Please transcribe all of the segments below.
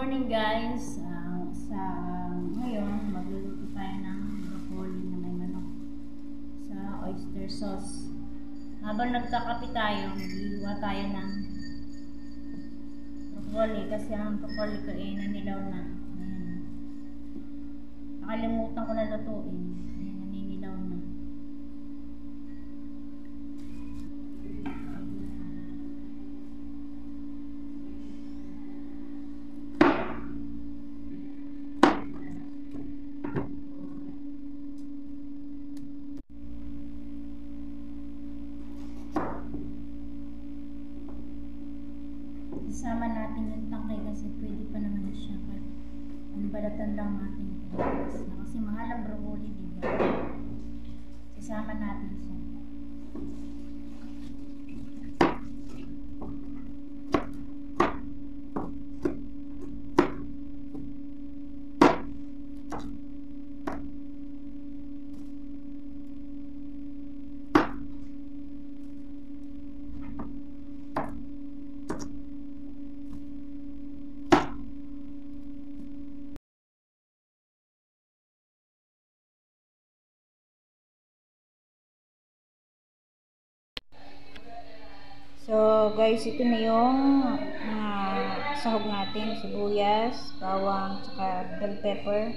morning guys. Sa ngayon, magluluto tayo ng broccoli na may manok sa oyster sauce. Habang nagkakape tayo, mag-iwa tayo ng broccoli kasi ang broccoli ko ay nanilaw na. Ayan. Nakalimutan ko na lutuin. Ayan, naninilaw na. Isama natin yung tangkay kasi pwede pa naman siya. Ano balatan lang natin ito. Kasi mahal ang broccoli, diba? Isama natin siya. So guys, ito na yung sahog natin, sibuyas, bawang, tsaka bell pepper,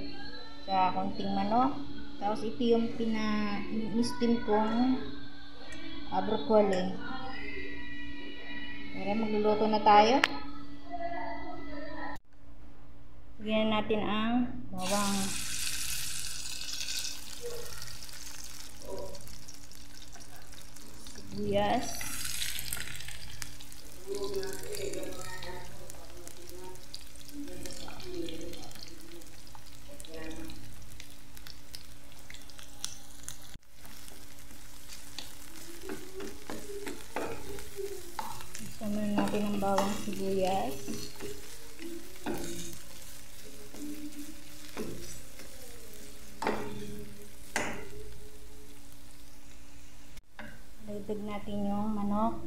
tsaka konting manok. Tapos ito yung in-steam kong broccoli. Pero magluluto na tayo. Lagyan natin ang bawang. Sibuyas. Sama natin ang bawang sibuyas. Dagdag natin yung manok.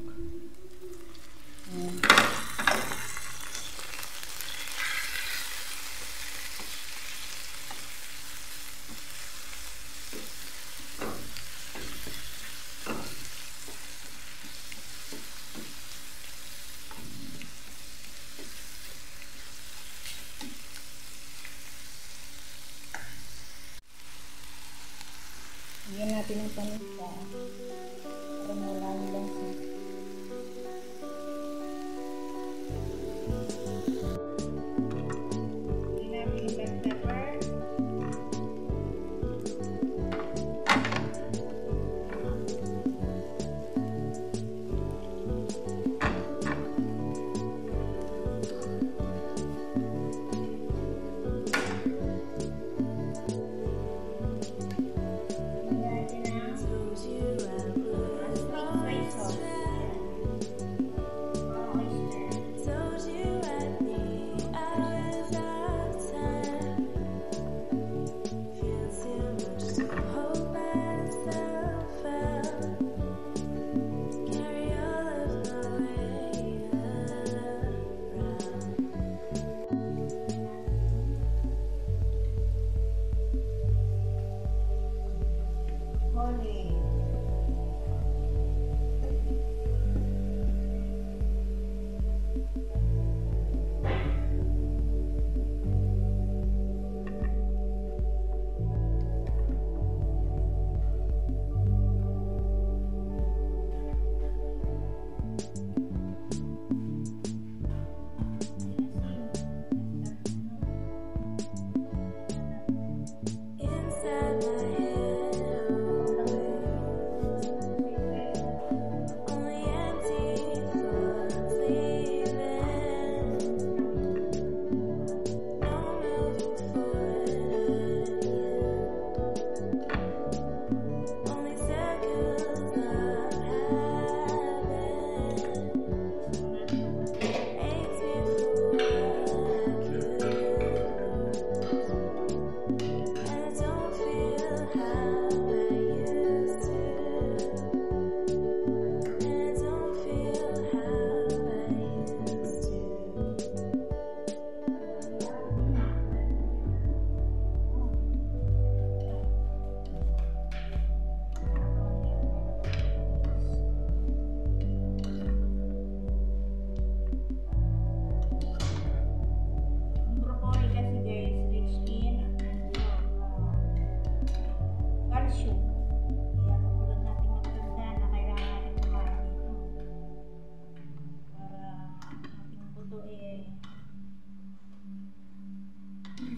Lagyan natin ng paminta para mawala ang lasa. Lagyan natin yung bell pepper.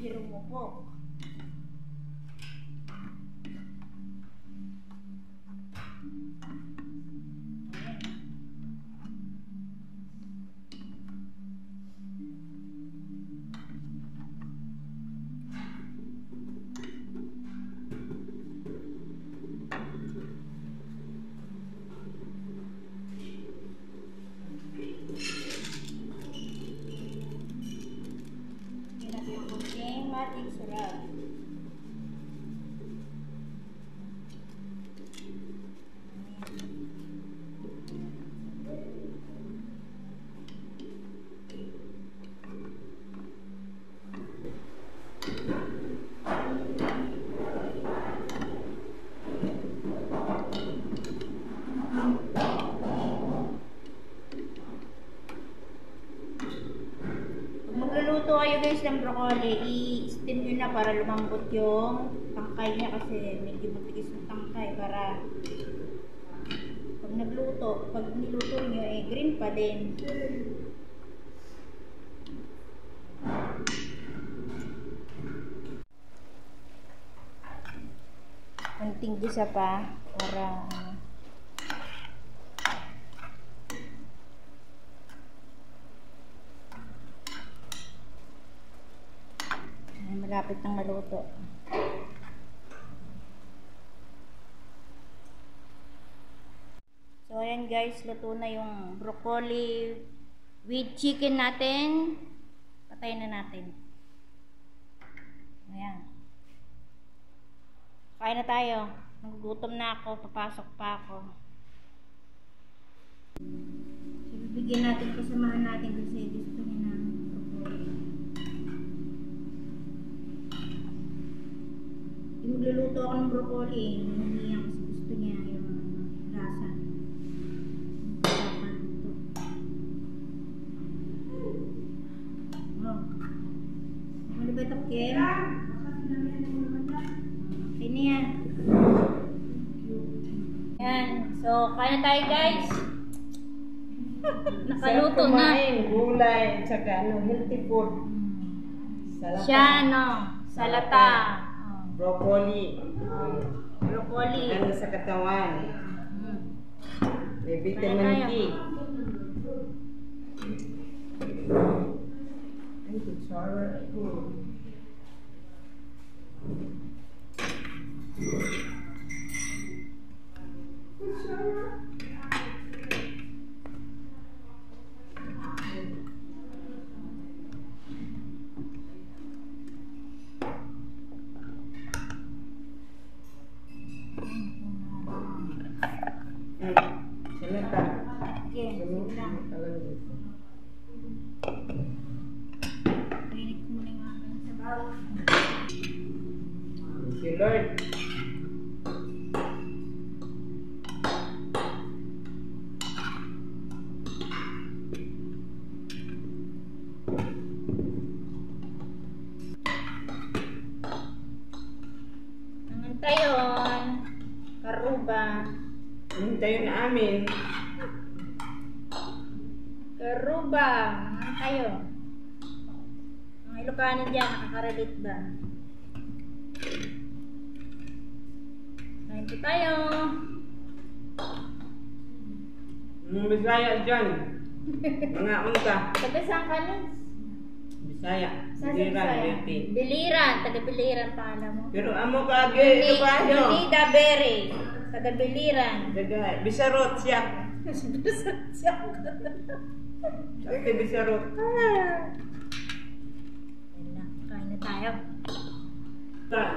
Hirumupok. Magic syrup. Magluluto kayo guys ng broccoli, i-steam nyo na para lumambot yung tangkay niya kasi medyo matigas yung tangkay para pag niluto nyo green pa din. Konting gisa pa para malapit ng maluto. So ayan guys, luto na yung broccoli with chicken natin. Patayin na natin. Ayan. Kain na tayo. Nagugutom na ako, papasok pa ako. So bibigyan natin, kasamahan natin kasi gusto niya ng broccoli. Yung magluluto ako ng broccoli, hindi niya kasi gusto niya yung lasa. Ano ba ito, Kim? Okay na yan. Yan. So, kain na tayo guys. Nakaluto na. Gulay, tsaka healthy food. Salata. Siya, salata. Broccoli. Broccoli. Ganda sa katawan. May vitamin D. Thank you, Chara. Thank you, Lord. Nangantayon. Karuba. Nangantayon na amin. Karuba. Nangantayon. Mga Ilocanin dyan, nakaka-relate ba? Kain po tayo. Bisaya dyan. Mga unta. Taga saan ka, Lens? Bisaya. Saan sa Biliran, Bisaya? Leyte. Biliran. Taga Biliran pa alam mo. Pero amo ka agi, ito pa ano? Junida Berry. Taga Biliran. Daga, Bisarot siya. Sakti Bisarot. Kain na tayo.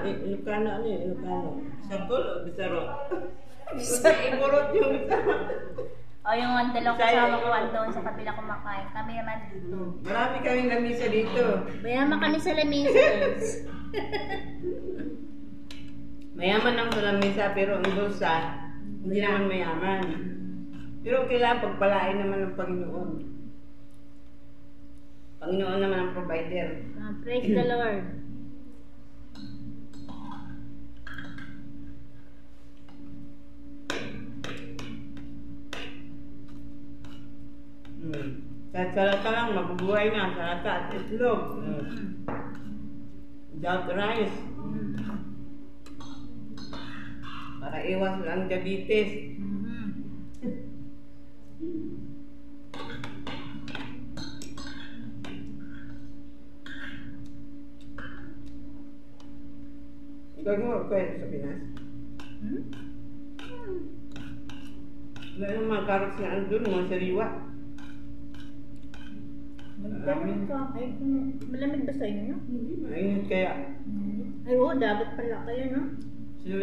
Ilocano ano yun? Ilocano. Sakol o Bisarot? Iburot yung Bisarot. O yung dalawang kasama ko doon sa kabila kumakain. Kami naman dito. Marami kaming lamisa dito. Mayaman kami sa lamisa. Mayaman ang sa lamisa pero ang bulsa hindi naman mayaman. Pero kailangan pagpalain naman ng Panginoon. Panginoon naman ang provider. Praise the Lord. Kahit salata lang, mabubuhay na. Salata at itlog. without rice. Para iwas lang diabetes. Gagawa ko kayo sa Pinas? Wala yung mga carrots na andun, mga sariwa. Malamig ka. Ay, malamig ba sa inyo? Hindi, mainit kaya. Ay, oo, dagat pala kayo, no?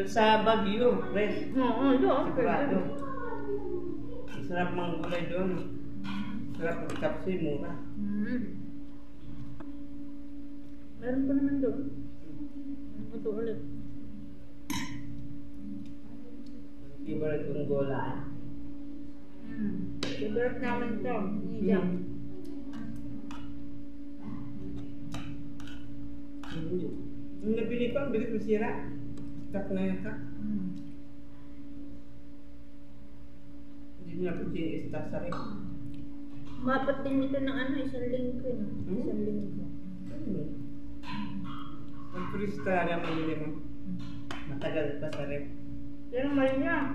Sa Baguio, fresh. Oo, doon. Sigurado. Sarap mga gulay doon. Sarap ng kapsi, mura. Meron pa naman doon. Ito ulit. Favorite kong gulay. Favorite namin ito. Nijam. Yung nabili ko, ang bilis masira. Stuck na yata. Hindi na po i-stuck sa rin. Mapat din ito ng ano, isang linggo. Isang linggo. Mag-freeze talaga mabili mo. Matagal pa sa rep. Pero mali niya.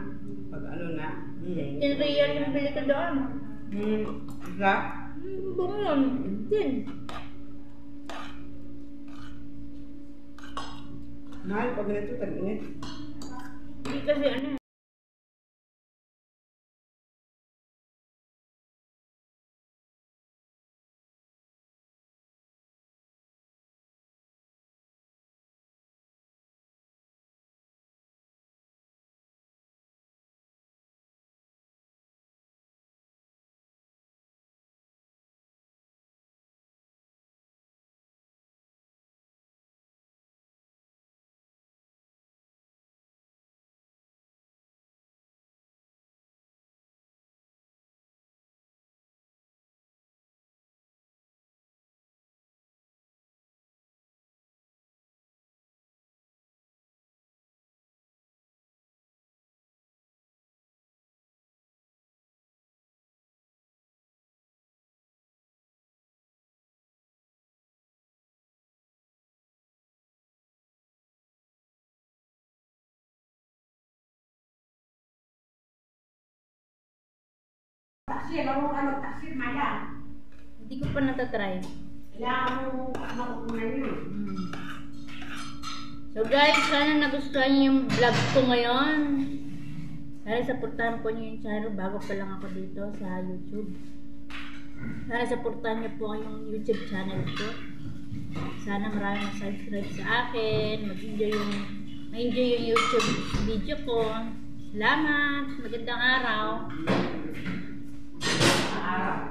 Pag ano na. 10 real yung bili ko doon. Isa? Bungon. 10. Mahal pag ganito, tag-init. Hindi kasi ano. Taksi, bago ka mag-taksi, maya. Hindi ko pa natatry. Kailangan mo makukunan yun. So guys, sana nagustuhan niyo yung vlog ko ngayon. Sana supportahan po niyo yung channel. Bago pa lang ako dito sa YouTube. Sana supportahan niyo po yung YouTube channel ko. Sana maraming subscribe sa akin. Ma-enjoy yung YouTube video ko. Salamat. Magandang araw. Araw.